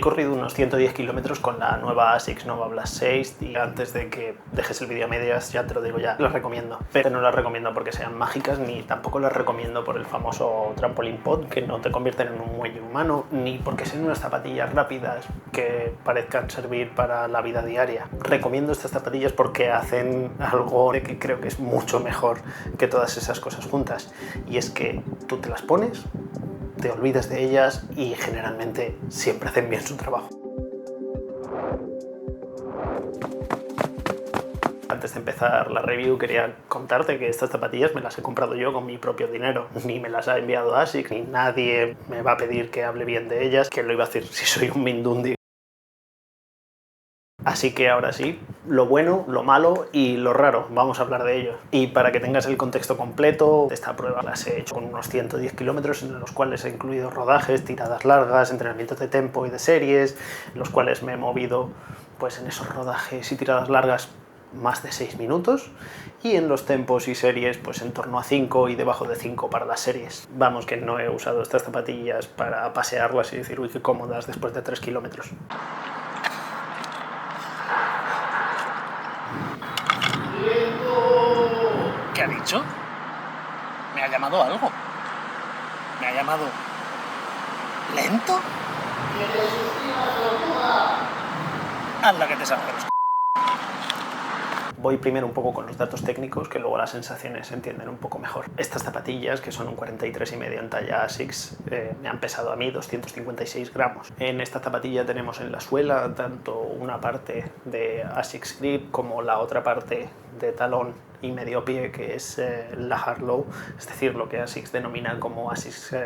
corrido unos 110 kilómetros con la nueva ASICS Nova Blast 6 y antes de que dejes el vídeo a medias, ya te lo digo ya, las recomiendo. Pero no las recomiendo porque sean mágicas, ni tampoco las recomiendo por el famoso trampoline pod, que no te convierten en un muelle humano, ni porque sean unas zapatillas rápidas que parezcan servir para la vida diaria. Recomiendo estas zapatillas porque hacen algo que creo que es mucho mejor que todas esas cosas juntas, y es que tú te las pones, te olvidas de ellas y generalmente siempre hacen bien su trabajo. Antes de empezar la review quería contarte que estas zapatillas me las he comprado yo con mi propio dinero. Ni me las ha enviado ASICS, ni nadie me va a pedir que hable bien de ellas, que lo iba a decir si soy un mindundi. Así que ahora sí, lo bueno, lo malo y lo raro, vamos a hablar de ello. Y para que tengas el contexto completo, esta prueba las he hecho con unos 110 kilómetros en los cuales he incluido rodajes, tiradas largas, entrenamientos de tempo y de series, en los cuales me he movido pues en esos rodajes y tiradas largas más de 6 minutos y en los tempos y series pues en torno a 5 y debajo de 5 para las series. Vamos, que no he usado estas zapatillas para pasearlas y decir uy qué cómodas después de 3 kilómetros. ¿Qué ha dicho? ¿Me ha llamado algo? ¿Me ha llamado lento? Anda que te salga los... Voy primero un poco con los datos técnicos, que luego las sensaciones se entienden un poco mejor. Estas zapatillas, que son un 43,5 en talla ASICS, me han pesado a mí 256 gramos. En esta zapatilla tenemos en la suela tanto una parte de ASICS Grip como la otra parte de talón y medio pie, que es la Hardlow, es decir, lo que ASICS denomina como ASICS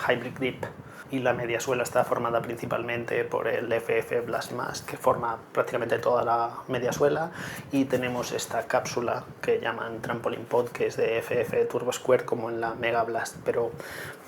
Hybrid Grip. Y la media suela está formada principalmente por el FF Blast Mask, que forma prácticamente toda la media suela, y tenemos esta cápsula que llaman Trampoline Pod, que es de FF Turbo Square como en la Mega Blast, pero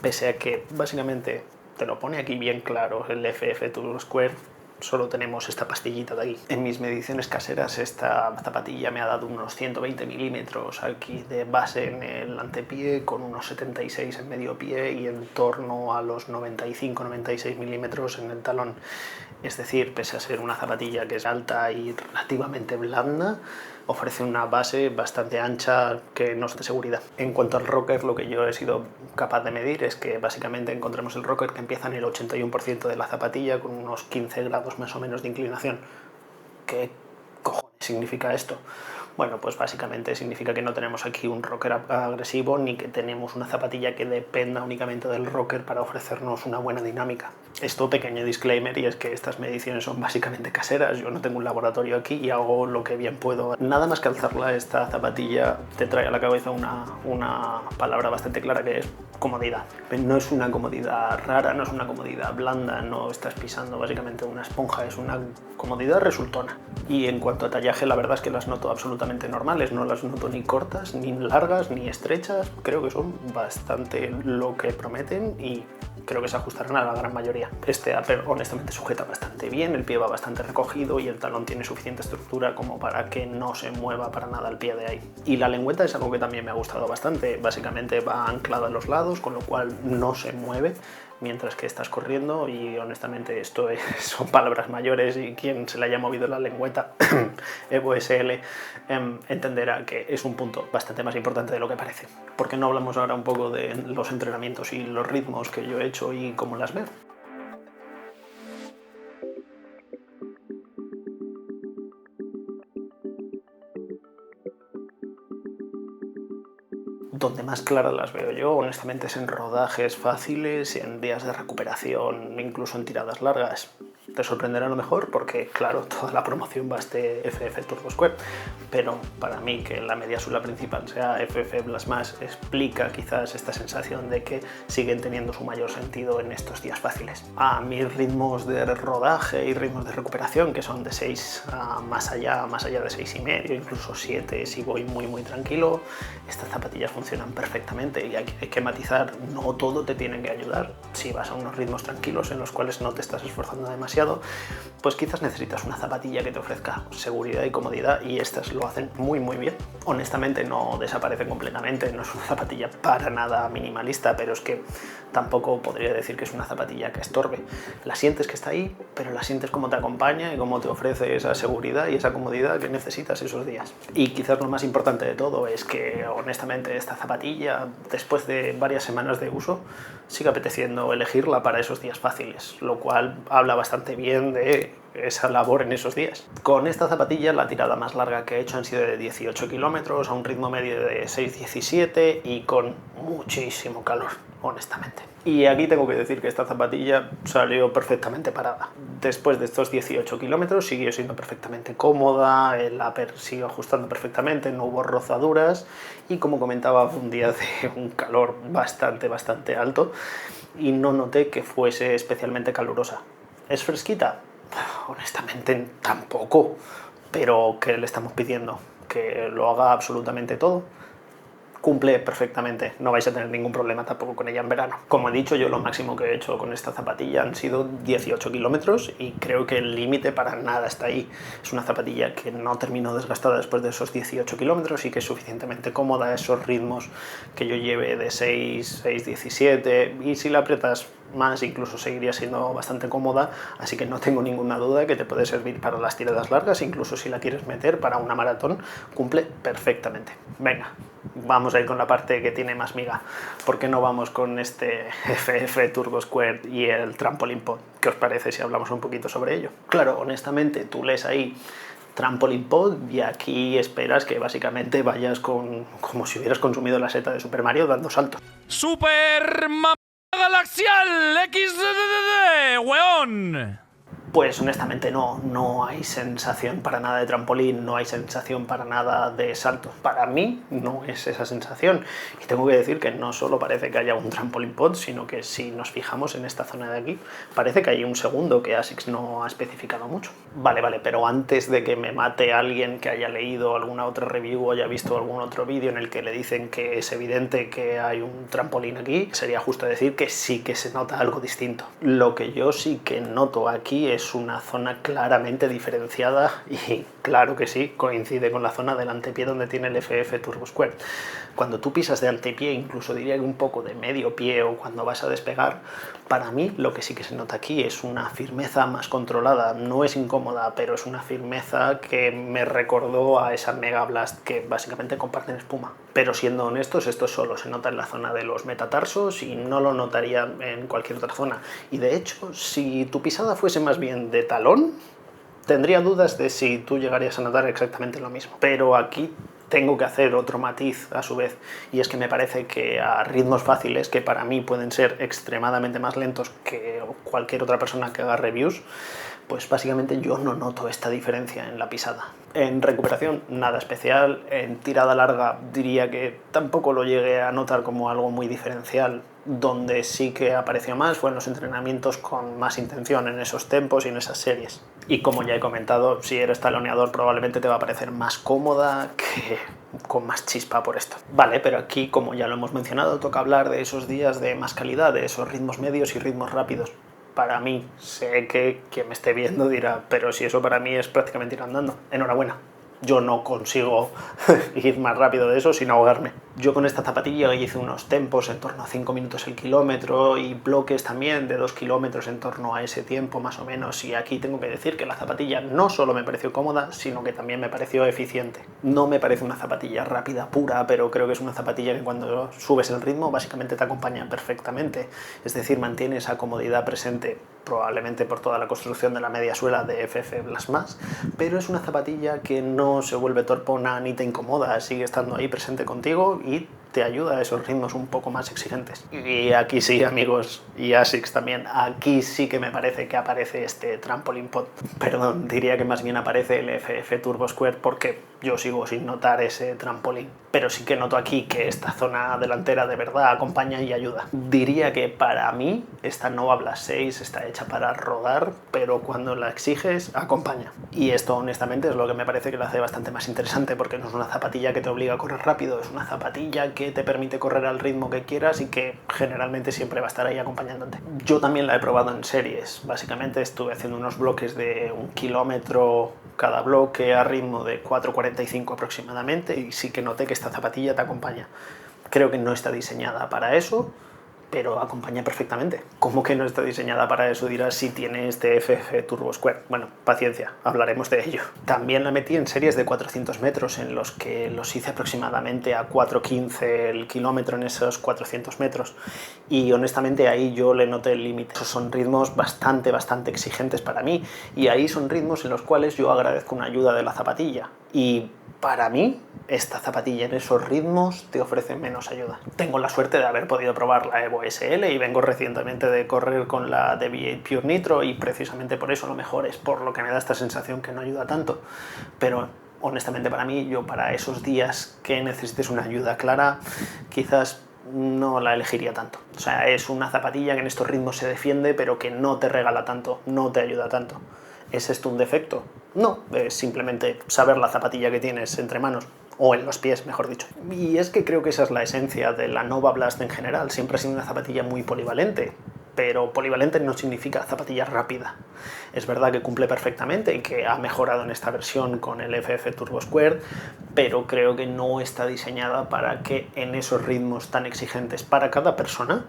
pese a que básicamente te lo pone aquí bien claro el FF Turbo Square, solo tenemos esta pastillita de aquí. En mis mediciones caseras esta zapatilla me ha dado unos 120 milímetros aquí de base en el antepié, con unos 76 en medio pie y en torno a los 95-96 milímetros en el talón. Es decir, pese a ser una zapatilla que es alta y relativamente blanda, ofrece una base bastante ancha que nos da seguridad. En cuanto al rocker, lo que yo he sido capaz de medir es que básicamente encontramos el rocker que empieza en el 81% de la zapatilla con unos 15 grados más o menos de inclinación. ¿Qué cojones significa esto? Bueno, pues básicamente significa que no tenemos aquí un rocker agresivo ni que tenemos una zapatilla que dependa únicamente del rocker para ofrecernos una buena dinámica. Esto, pequeño disclaimer, y es que estas mediciones son básicamente caseras. Yo no tengo un laboratorio aquí y hago lo que bien puedo. Nada más que alzarla, esta zapatilla te trae a la cabeza una palabra bastante clara, que es comodidad. Pero no es una comodidad rara, no es una comodidad blanda, no estás pisando básicamente una esponja, es una comodidad resultona. Y en cuanto a tallaje, la verdad es que las noto absolutamente normales, no las noto ni cortas, ni largas, ni estrechas. Creo que son bastante lo que prometen y creo que se ajustarán a la gran mayoría. Este upper honestamente sujeta bastante bien, el pie va bastante recogido y el talón tiene suficiente estructura como para que no se mueva para nada el pie de ahí. Y la lengüeta es algo que también me ha gustado bastante, básicamente va anclada en los lados, con lo cual no se mueve mientras que estás corriendo, y honestamente esto son palabras mayores, y quien se le haya movido la lengüeta Evo SL entenderá que es un punto bastante más importante de lo que parece. ¿Por qué no hablamos ahora un poco de los entrenamientos y los ritmos que yo he hecho y cómo las veo? Donde más claras las veo yo, honestamente, es en rodajes fáciles, en días de recuperación, incluso en tiradas largas. Te sorprenderá a lo mejor porque, claro, toda la promoción va a este FF Turbo Square, pero para mí que la media suela principal sea FF Blast Mask explica quizás esta sensación de que siguen teniendo su mayor sentido en estos días fáciles. A mis ritmos de rodaje y ritmos de recuperación, que son de 6 a más allá de 6,5, incluso 7 si voy muy tranquilo, estas zapatillas funcionan perfectamente. Y aquí hay que matizar, no todo te tiene que ayudar. Si vas a unos ritmos tranquilos en los cuales no te estás esforzando demasiado, diseñado, pues quizás necesitas una zapatilla que te ofrezca seguridad y comodidad, y estas lo hacen muy bien. Honestamente no desaparecen completamente, no es una zapatilla para nada minimalista, pero es que tampoco podría decir que es una zapatilla que estorbe. La sientes que está ahí, pero la sientes como te acompaña y como te ofrece esa seguridad y esa comodidad que necesitas esos días. Y quizás lo más importante de todo es que honestamente esta zapatilla, después de varias semanas de uso, sigue apeteciendo elegirla para esos días fáciles, lo cual habla bastante bien de esa labor en esos días. Con esta zapatilla la tirada más larga que he hecho han sido de 18 kilómetros a un ritmo medio de 6,17 y con muchísimo calor, honestamente. Y aquí tengo que decir que esta zapatilla salió perfectamente parada. Después de estos 18 kilómetros siguió siendo perfectamente cómoda, el upper siguió ajustando perfectamente, no hubo rozaduras y, como comentaba, fue un día de un calor bastante alto y no noté que fuese especialmente calurosa. ¿Es fresquita? Honestamente tampoco, pero ¿qué le estamos pidiendo? ¿Que lo haga absolutamente todo? Cumple perfectamente, no vais a tener ningún problema tampoco con ella en verano. Como he dicho, yo lo máximo que he hecho con esta zapatilla han sido 18 kilómetros y creo que el límite para nada está ahí. Es una zapatilla que no terminó desgastada después de esos 18 kilómetros y que es suficientemente cómoda a esos ritmos que yo lleve de 6,17, y si la aprietas más incluso seguiría siendo bastante cómoda, así que no tengo ninguna duda que te puede servir para las tiradas largas, incluso si la quieres meter para una maratón, cumple perfectamente. Venga, vamos a ir con la parte que tiene más miga. ¿Por qué no vamos con este FF Turbo Square y el Trampoline Pod? ¿Qué os parece si hablamos un poquito sobre ello? Claro, honestamente, tú lees ahí Trampoline Pod y aquí esperas que básicamente vayas como si hubieras consumido la seta de Super Mario dando saltos. ¡Super Galaxial XDDD, weón! Pues honestamente no hay sensación para nada de trampolín, no hay sensación para nada de salto. Para mí no es esa sensación. Y tengo que decir que no solo parece que haya un trampoline pod, sino que si nos fijamos en esta zona de aquí, parece que hay un segundo que ASICS no ha especificado mucho. Vale, pero antes de que me mate alguien que haya leído alguna otra review o haya visto algún otro vídeo en el que le dicen que es evidente que hay un trampolín aquí, sería justo decir que sí que se nota algo distinto. Lo que yo sí que noto aquí es una zona claramente diferenciada y claro que sí, coincide con la zona del antepié donde tiene el FF Turbo Square. Cuando tú pisas de antepié, incluso diría que un poco de medio pie o cuando vas a despegar, para mí lo que sí que se nota aquí es una firmeza más controlada. No es incómoda, pero es una firmeza que me recordó a esa Mega Blast que básicamente comparten espuma. Pero siendo honestos, esto solo se nota en la zona de los metatarsos y no lo notaría en cualquier otra zona. Y de hecho, si tu pisada fuese más bien de talón, tendría dudas de si tú llegarías a notar exactamente lo mismo. Pero aquí tengo que hacer otro matiz a su vez, y es que me parece que a ritmos fáciles, que para mí pueden ser extremadamente más lentos que cualquier otra persona que haga reviews, pues básicamente yo no noto esta diferencia en la pisada. En recuperación, nada especial. En tirada larga diría que tampoco lo llegué a notar como algo muy diferencial. Donde sí que apareció más fue en los entrenamientos con más intención, en esos tempos y en esas series. Y como ya he comentado, si eres taloneador probablemente te va a parecer más cómoda, que con más chispa por esto. Vale, pero aquí, como ya lo hemos mencionado, toca hablar de esos días de más calidad, de esos ritmos medios y ritmos rápidos. Para mí, sé que quien me esté viendo dirá, pero si eso para mí es prácticamente ir andando. Enhorabuena. Yo no consigo ir más rápido de eso sin ahogarme. Yo con esta zapatilla hice unos tempos en torno a 5 minutos el kilómetro y bloques también de 2 kilómetros en torno a ese tiempo más o menos, y aquí tengo que decir que la zapatilla no solo me pareció cómoda, sino que también me pareció eficiente. No me parece una zapatilla rápida pura, pero creo que es una zapatilla que cuando subes el ritmo básicamente te acompaña perfectamente, es decir, mantiene esa comodidad presente, probablemente por toda la construcción de la media suela de FF Blast+, pero es una zapatilla que no se vuelve torpona ni te incomoda, sigue estando ahí presente contigo y te ayuda a esos ritmos un poco más exigentes. Y aquí sí, amigos, y ASICS también, aquí sí que me parece que aparece este Trampoline Pod. Perdón, diría que más bien aparece el FF Turbo Square porque yo sigo sin notar ese trampolín. Pero sí que noto aquí que esta zona delantera de verdad acompaña y ayuda. Diría que para mí esta Nova Blast 6 está hecha para rodar, pero cuando la exiges, acompaña. Y esto honestamente es lo que me parece que lo hace bastante más interesante, porque no es una zapatilla que te obliga a correr rápido, es una zapatilla que que te permite correr al ritmo que quieras y que generalmente siempre va a estar ahí acompañándote. Yo también la he probado en series. Básicamente estuve haciendo unos bloques de 1 kilómetro cada bloque a ritmo de 4,45 aproximadamente y sí que noté que esta zapatilla te acompaña. Creo que no está diseñada para eso, pero acompaña perfectamente. ¿Cómo que no está diseñada para eso? Dirás, si tiene este FF Turbo Square. Bueno, paciencia, hablaremos de ello. También la metí en series de 400 metros, en los que los hice aproximadamente a 4,15 el kilómetro en esos 400 metros. Y honestamente ahí yo le noté el límite. Esos son ritmos bastante exigentes para mí. Y ahí son ritmos en los cuales yo agradezco una ayuda de la zapatilla. Y para mí, esta zapatilla en esos ritmos te ofrece menos ayuda. Tengo la suerte de haber podido probar la Evo SL y vengo recientemente de correr con la Deviate Pure Nitro y precisamente por eso lo mejor es por lo que me da esta sensación que no ayuda tanto. Pero honestamente para mí, yo para esos días que necesites una ayuda clara, quizás no la elegiría tanto. O sea, es una zapatilla que en estos ritmos se defiende, pero que no te regala tanto, no te ayuda tanto. ¿Es esto un defecto? No, es simplemente saber la zapatilla que tienes entre manos, o en los pies, mejor dicho. Y es que creo que esa es la esencia de la Nova Blast en general. Siempre ha sido una zapatilla muy polivalente, pero polivalente no significa zapatilla rápida. Es verdad que cumple perfectamente y que ha mejorado en esta versión con el FF Turbo Square, pero creo que no está diseñada para que en esos ritmos tan exigentes para cada persona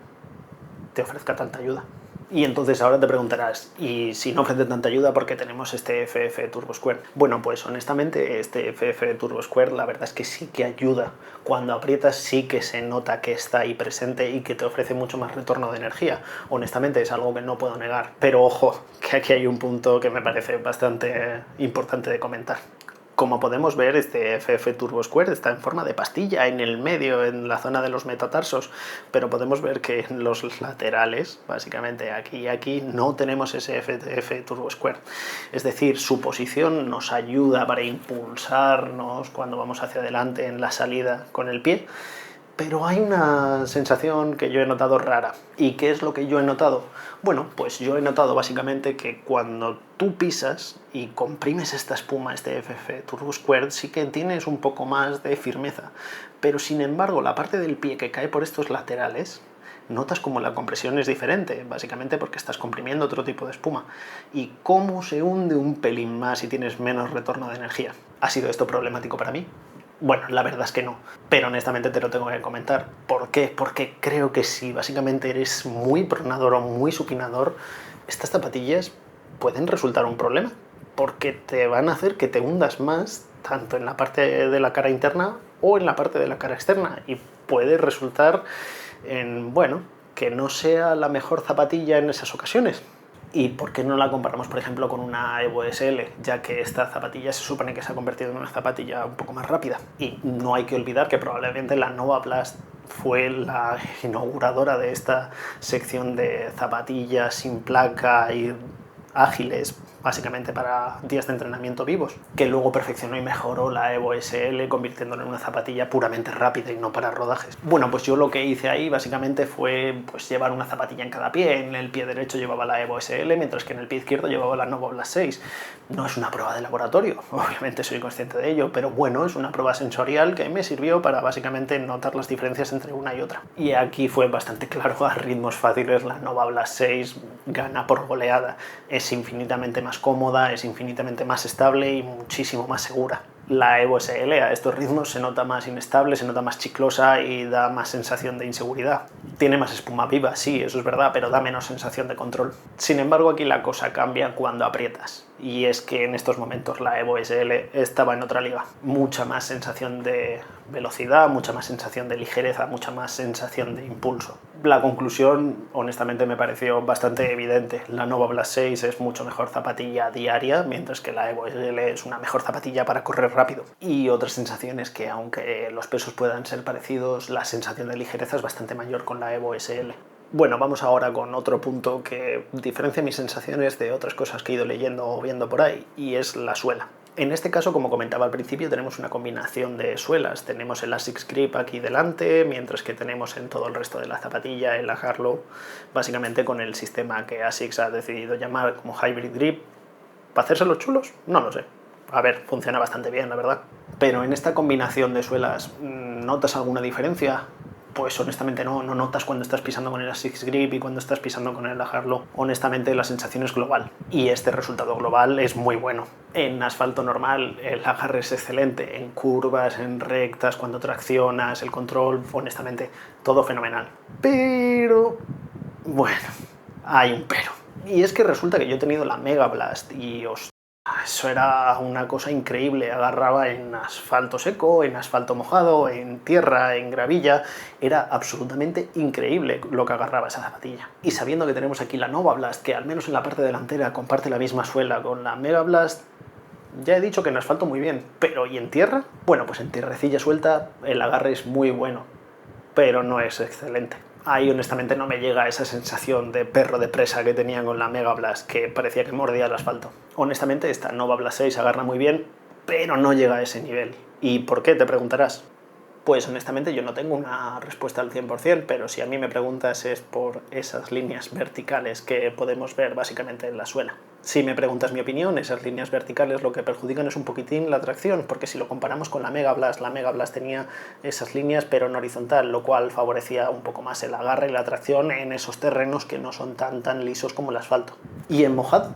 te ofrezca tanta ayuda. Y entonces ahora te preguntarás, ¿y si no ofrece tanta ayuda por qué tenemos este FF Turbo Square? Bueno, pues honestamente este FF Turbo Square la verdad es que sí que ayuda. Cuando aprietas sí que se nota que está ahí presente y que te ofrece mucho más retorno de energía. Honestamente es algo que no puedo negar. Pero ojo, que aquí hay un punto que me parece bastante importante de comentar. Como podemos ver, este FF Turbo Square está en forma de pastilla en el medio, en la zona de los metatarsos, pero podemos ver que en los laterales, básicamente aquí y aquí, no tenemos ese FF Turbo Square. Es decir, su posición nos ayuda para impulsarnos cuando vamos hacia adelante en la salida con el pie, pero hay una sensación que yo he notado rara. ¿Y qué es lo que yo he notado? Bueno, pues yo he notado básicamente que cuando tú pisas y comprimes esta espuma, este FF Turbo Square, sí que tienes un poco más de firmeza. Pero sin embargo, la parte del pie que cae por estos laterales, notas como la compresión es diferente, básicamente porque estás comprimiendo otro tipo de espuma. Y cómo se hunde un pelín más y tienes menos retorno de energía. ¿Ha sido esto problemático para mí? Bueno, la verdad es que no, pero honestamente te lo tengo que comentar. ¿Por qué? Porque creo que si básicamente eres muy pronador o muy supinador, estas zapatillas pueden resultar un problema, porque te van a hacer que te hundas más, tanto en la parte de la cara interna o en la parte de la cara externa, y puede resultar en, bueno, que no sea la mejor zapatilla en esas ocasiones. ¿Y por qué no la comparamos, por ejemplo, con una Evo SL? Ya que esta zapatilla se supone que se ha convertido en una zapatilla un poco más rápida. Y no hay que olvidar que probablemente la Nova Blast fue la inauguradora de esta sección de zapatillas sin placa y ágiles, básicamente para días de entrenamiento vivos, que luego perfeccionó y mejoró la Evo SL, convirtiéndola en una zapatilla puramente rápida y no para rodajes. Bueno, pues yo lo que hice ahí básicamente fue pues llevar una zapatilla en cada pie. En el pie derecho llevaba la Evo SL, mientras que en el pie izquierdo llevaba la Nova Blast 6. No es una prueba de laboratorio, obviamente soy consciente de ello, pero bueno, es una prueba sensorial que me sirvió para básicamente notar las diferencias entre una y otra. Y aquí fue bastante claro, a ritmos fáciles la Nova Blast 6 gana por goleada. Es infinitamente más cómoda, es infinitamente más estable y muchísimo más segura. La Evo SL a estos ritmos se nota más inestable, se nota más chiclosa y da más sensación de inseguridad. Tiene más espuma viva, sí, eso es verdad, pero da menos sensación de control. Sin embargo, aquí la cosa cambia cuando aprietas. Y es que en estos momentos la Evo SL estaba en otra liga. Mucha más sensación de velocidad, mucha más sensación de ligereza, mucha más sensación de impulso. La conclusión, honestamente, me pareció bastante evidente. La Nova Blast 6 es mucho mejor zapatilla diaria, mientras que la Evo SL es una mejor zapatilla para correr rápido. Y otra sensación es que, aunque los pesos puedan ser parecidos, la sensación de ligereza es bastante mayor con la Evo SL. Bueno, vamos ahora con otro punto que diferencia mis sensaciones de otras cosas que he ido leyendo o viendo por ahí, y es la suela. En este caso, como comentaba al principio, tenemos una combinación de suelas. Tenemos el ASICS Grip aquí delante, mientras que tenemos en todo el resto de la zapatilla el Harlow, básicamente con el sistema que ASICS ha decidido llamar como Hybrid Grip. ¿Para hacerse los chulos? No lo sé. A ver, funciona bastante bien, la verdad. Pero en esta combinación de suelas, ¿notas alguna diferencia? Pues honestamente no notas cuando estás pisando con el Asics Grip y cuando estás pisando con el Harlow. Honestamente la sensación es global y este resultado global es muy bueno. En asfalto normal el agarre es excelente, en curvas, en rectas, cuando traccionas, el control, honestamente todo fenomenal. Pero, bueno, hay un pero. Y es que resulta que yo he tenido la Mega Blast y eso era una cosa increíble, agarraba en asfalto seco, en asfalto mojado, en tierra, en gravilla, era absolutamente increíble lo que agarraba esa zapatilla. Y sabiendo que tenemos aquí la Nova Blast, que al menos en la parte delantera comparte la misma suela con la Mega Blast, ya he dicho que en asfalto muy bien, pero ¿y en tierra? Bueno, pues en tierrecilla suelta el agarre es muy bueno, pero no es excelente. Ahí honestamente no me llega esa sensación de perro de presa que tenía con la Mega Blast, que parecía que mordía el asfalto. Honestamente esta Nova Blast 6 agarra muy bien, pero no llega a ese nivel. ¿Y por qué? Te preguntarás. Pues honestamente yo no tengo una respuesta al 100%, pero si a mí me preguntas es por esas líneas verticales que podemos ver básicamente en la suela. Si me preguntas mi opinión, esas líneas verticales lo que perjudican es un poquitín la tracción, porque si lo comparamos con la Mega Blast tenía esas líneas pero en horizontal, lo cual favorecía un poco más el agarre y la tracción en esos terrenos que no son tan lisos como el asfalto. ¿Y en mojado?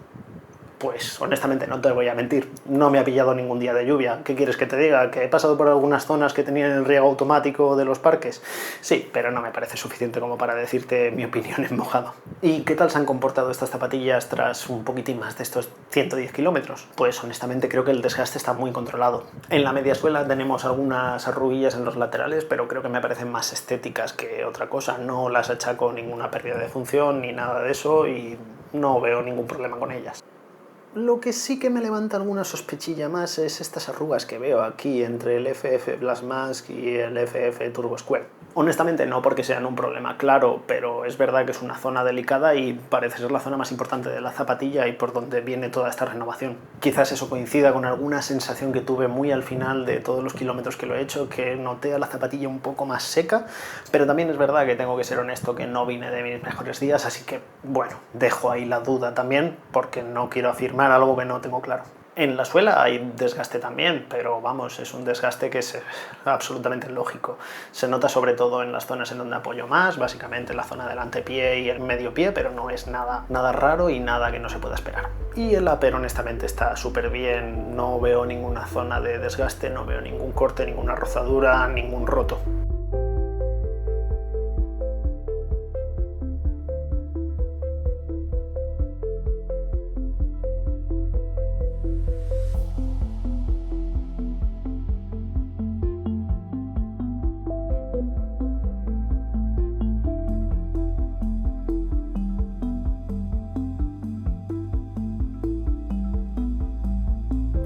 Pues honestamente no te voy a mentir, no me ha pillado ningún día de lluvia. ¿Qué quieres que te diga? ¿Que he pasado por algunas zonas que tenían el riego automático de los parques? Sí, pero no me parece suficiente como para decirte mi opinión en mojado. ¿Y qué tal se han comportado estas zapatillas tras un poquitín más de estos 110 kilómetros? Pues honestamente creo que el desgaste está muy controlado. En la media suela tenemos algunas arruguillas en los laterales, pero creo que me parecen más estéticas que otra cosa. No las achaco ninguna pérdida de función ni nada de eso y no veo ningún problema con ellas. Lo que sí que me levanta alguna sospechilla más es estas arrugas que veo aquí entre el FF Blast Mask y el FF Turbo Square. Honestamente no porque sean un problema claro, pero es verdad que es una zona delicada y parece ser la zona más importante de la zapatilla y por donde viene toda esta renovación. Quizás eso coincida con alguna sensación que tuve muy al final de todos los kilómetros que lo he hecho, que noté a la zapatilla un poco más seca, pero también es verdad que tengo que ser honesto que no vine de mis mejores días, así que bueno, dejo ahí la duda también porque no quiero afirmar algo que no tengo claro. En la suela hay desgaste también, pero vamos, es un desgaste que es absolutamente lógico. Se nota sobre todo en las zonas en donde apoyo más, básicamente la zona del antepié y el medio pie, pero no es nada raro y nada que no se pueda esperar. Y el upper honestamente está súper bien, no veo ninguna zona de desgaste, no veo ningún corte, ninguna rozadura, ningún roto.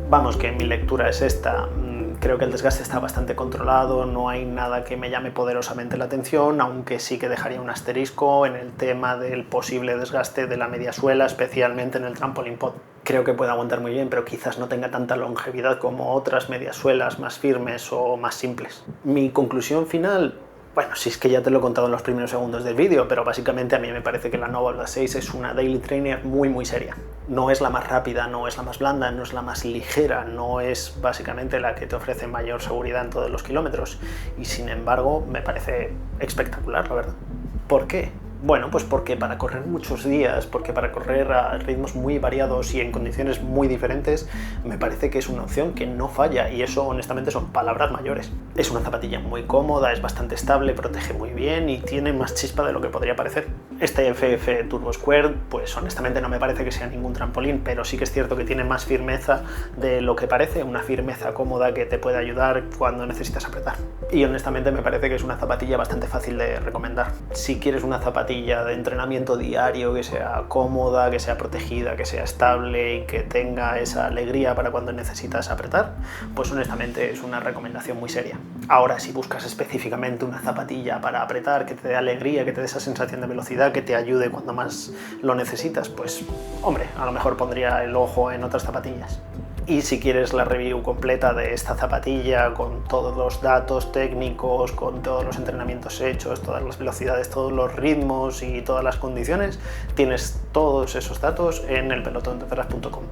Vamos, que mi lectura es esta. Creo que el desgaste está bastante controlado, no hay nada que me llame poderosamente la atención, aunque sí que dejaría un asterisco en el tema del posible desgaste de la media suela, especialmente en el trampoline pod. Creo que puede aguantar muy bien, pero quizás no tenga tanta longevidad como otras medias suelas más firmes o más simples. Mi conclusión final... Bueno, si es que ya te lo he contado en los primeros segundos del vídeo, pero básicamente a mí me parece que la Nova Blast 6 es una daily trainer muy seria. No es la más rápida, no es la más blanda, no es la más ligera, no es básicamente la que te ofrece mayor seguridad en todos los kilómetros. Y sin embargo, me parece espectacular, la verdad. ¿Por qué? Bueno, pues porque para correr muchos días, porque para correr a ritmos muy variados y en condiciones muy diferentes, me parece que es una opción que no falla y eso honestamente son palabras mayores. Es una zapatilla muy cómoda, es bastante estable, protege muy bien y tiene más chispa de lo que podría parecer. Este FF Turbo Square, pues honestamente no me parece que sea ningún trampolín, pero sí que es cierto que tiene más firmeza de lo que parece, una firmeza cómoda que te puede ayudar cuando necesitas apretar. Y honestamente me parece que es una zapatilla bastante fácil de recomendar. Si quieres una zapatilla de entrenamiento diario que sea cómoda, que sea protegida, que sea estable y que tenga esa alegría para cuando necesitas apretar, pues honestamente es una recomendación muy seria. Ahora, si buscas específicamente una zapatilla para apretar, que te dé alegría, que te dé esa sensación de velocidad, que te ayude cuando más lo necesitas, pues hombre, a lo mejor pondría el ojo en otras zapatillas. Y si quieres la review completa de esta zapatilla, con todos los datos técnicos, con todos los entrenamientos hechos, todas las velocidades, todos los ritmos y todas las condiciones, tienes todos esos datos en elpelotondeferraz.com.